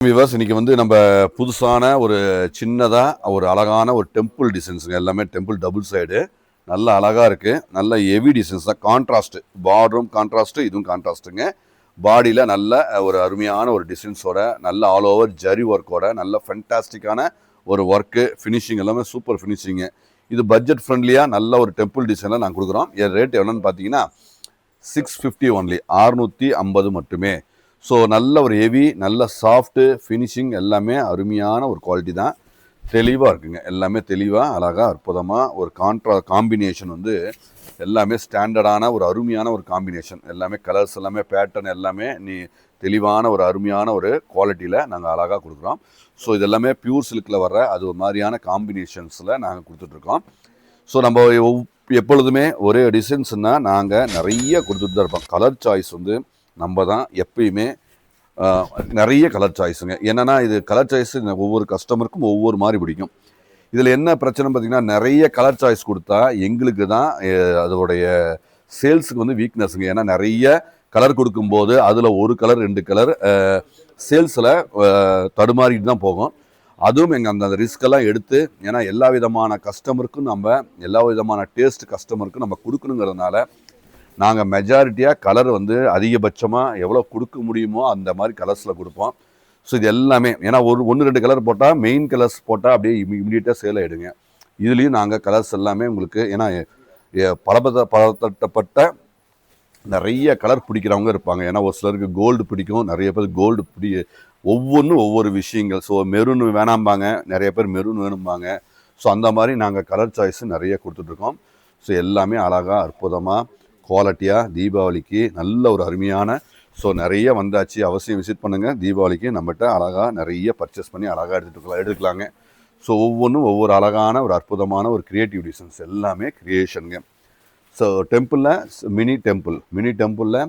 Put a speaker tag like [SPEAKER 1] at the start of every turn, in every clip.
[SPEAKER 1] Viewers, இன்னைக்கு வந்து நம்ம புதுசான ஒரு சின்னதா ஒரு அழகான ஒரு டெம்பிள் டிசைன்ஸுங்க. எல்லாமே டெம்பிள் டபுள் சைடு நல்ல அழகா இருக்கு. நல்ல ஹெவி டிசைன்ஸ் தான். கான்ட்ராஸ்ட் பார்டரும் கான்ட்ராஸ்ட், இதுவும் கான்ட்ராஸ்ட்டுங்க. பாடியில் நல்ல ஒரு அருமையான ஒரு டிசைன்ஸோட நல்ல ஆல் ஓவர் ஜரி ஒர்க்கோட நல்ல ஃபென்டாஸ்டிக்கான ஒரு ஒர்க்கு ஃபினிஷிங் எல்லாமே சூப்பர் ஃபினிஷிங்கு. இது பட்ஜெட் ஃப்ரெண்ட்லியாக நல்ல ஒரு டெம்பிள் டிசைனில் நாங்கள் கொடுக்குறோம். என் ரேட் எவ்வளோன்னு பார்த்தீங்கன்னா 650 ஒன்லி, 650 மட்டுமே. ஸோ நல்ல ஒரு ஹெவி, நல்ல சாஃப்ட்டு ஃபினிஷிங் எல்லாமே அருமையான ஒரு குவாலிட்டி தான். தெளிவாக இருக்குங்க. எல்லாமே தெளிவாக அழகாக அற்புதமாக ஒரு காம்பினேஷன் வந்து எல்லாமே ஸ்டாண்டர்டான ஒரு அருமையான ஒரு காம்பினேஷன். எல்லாமே கலர்ஸ் எல்லாமே பேட்டர்ன் எல்லாமே தெளிவான ஒரு அருமையான ஒரு குவாலிட்டியில் நாங்கள் அழகாக கொடுக்குறோம். ஸோ இதெல்லாமே பியூர் சில்கில் வர்ற அது ஒரு மாதிரியான காம்பினேஷன்ஸில் நாங்கள் கொடுத்துட்ருக்கோம். ஸோ நம்ம எப்பொழுதுமே ஒரே டிசைன்ஸ்னால் நாங்கள் நிறைய கொடுத்துட்டு தான் இருப்போம். கலர் சாய்ஸ் வந்து நம்ம தான் எப்பயுமே நிறைய கலர் சாய்ஸுங்க. என்னென்னா இது கலர் சாய்ஸ் ஒவ்வொரு கஸ்டமருக்கும் ஒவ்வொரு மாதிரி பிடிக்கும். இதில் என்ன பிரச்சனை பார்த்திங்கன்னா, நிறைய கலர் சாய்ஸ் கொடுத்தா எங்களுக்கு தான் அதோடைய சேல்ஸுக்கு வந்து வீக்னஸுங்க. ஏன்னா நிறைய கலர் கொடுக்கும்போது அதில் ஒரு கலர் 2 கலர் சேல்ஸில் தடுமாறிட்டு தான் போகும். அதுவும் எங்கள் அந்த ரிஸ்கெல்லாம் எடுத்து, ஏன்னா எல்லா விதமான கஸ்டமருக்கும் நம்ம எல்லா விதமான டேஸ்ட் கஸ்டமருக்கும் நம்ம கொடுக்கணுங்கிறதுனால நாங்கள் மெஜாரிட்டியாக கலர் வந்து அதிகபட்சமாக எவ்வளோ கொடுக்க முடியுமோ அந்த மாதிரி கலர்ஸில் கொடுப்போம். ஸோ இது எல்லாமே ஏன்னா 1-2 கலர் போட்டால் மெயின் கலர்ஸ் போட்டால் அப்படியே இமீடியட்டாக சேல் ஆகிடுங்க. இதுலேயும் நாங்கள் கலர்ஸ் எல்லாமே உங்களுக்கு, ஏன்னா பலதட்டப்பட்ட நிறைய கலர் பிடிக்கிறவங்க இருப்பாங்க. ஏன்னா ஒரு சிலருக்கு கோல்டு பிடிக்கும், நிறைய பேர் கோல்டு ஒவ்வொன்றும் ஒவ்வொரு விஷயங்கள். ஸோ மெரூன் வேணாம்பாங்க, நிறைய பேர் மெரூன் வேணும்பாங்க. ஸோ அந்த மாதிரி நாங்கள் கலர் சாய்ஸு நிறைய கொடுத்துட்ருக்கோம். ஸோ எல்லாமே அழகாக அற்புதமாக குவாலிட்டியாக தீபாவளிக்கு நல்ல ஒரு அருமையான, ஸோ நிறைய வந்தாச்சு. அவசியம் விசிட் பண்ணுங்கள். தீபாவளிக்கு நம்மகிட்ட அழகாக நிறைய பர்ச்சேஸ் பண்ணி அழகாக எடுத்துக்கலாங்க. ஸோ ஒவ்வொன்றும் ஒவ்வொரு அழகான ஒரு அற்புதமான ஒரு க்ரியேட்டிவ் டிசைன்ஸ் எல்லாமே க்ரியேஷனுங்க. ஸோ மினி டெம்பிளில்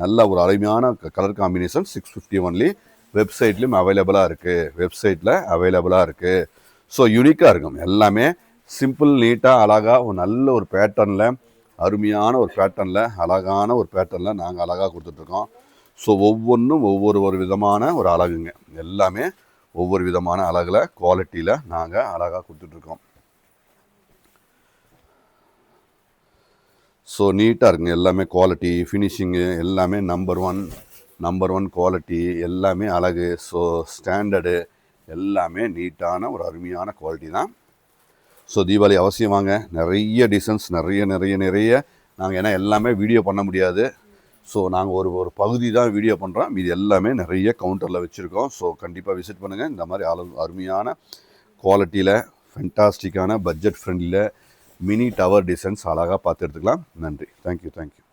[SPEAKER 1] நல்ல ஒரு அருமையான கலர் காம்பினேஷன் 650 ஒன்லி. வெப்சைட்லேயும் அவைலபிளாக இருக்குது. ஸோ யூனிக்காக இருக்கும். எல்லாமே சிம்பிள், நீட்டாக, அழகாக ஒரு நல்ல ஒரு பேட்டர்னில், அருமையான ஒரு பேட்டர்னில், அழகான ஒரு பேட்டர்னில் நாங்கள் அழகாக கொடுத்துட்ருக்கோம். ஸோ ஒவ்வொன்றும் ஒவ்வொரு விதமான ஒரு அழகுங்க. எல்லாமே ஒவ்வொரு விதமான அழகில் குவாலிட்டியில் நாங்கள் அழகாக கொடுத்துட்ருக்கோம். ஸோ நீட்டாக இருக்குங்க. எல்லாமே குவாலிட்டி ஃபினிஷிங்கு எல்லாமே நம்பர் ஒன் குவாலிட்டி, எல்லாமே அழகு. ஸோ ஸ்டாண்டர்டு எல்லாமே நீட்டான ஒரு அருமையான குவாலிட்டி தான். ஸோ தீபாவளி அவசியம் வாங்க. நிறைய டிசைன்ஸ் நிறைய நாங்கள், ஏன்னா எல்லாமே வீடியோ பண்ண முடியாது. ஸோ நாங்கள் ஒரு பகுதி தான் வீடியோ பண்ணுறோம். இது எல்லாமே நிறைய கவுண்டரில் வச்சுருக்கோம். ஸோ கண்டிப்பாக விசிட் பண்ணுங்கள். இந்த மாதிரி அருமையான குவாலிட்டியில் ஃபென்டாஸ்டிக்கான பட்ஜெட் ஃப்ரெண்ட்லியில் மினி டவர் டிசைன்ஸ் அழகாக பார்த்து எடுத்துக்கலாம். நன்றி. தேங்க்யூ.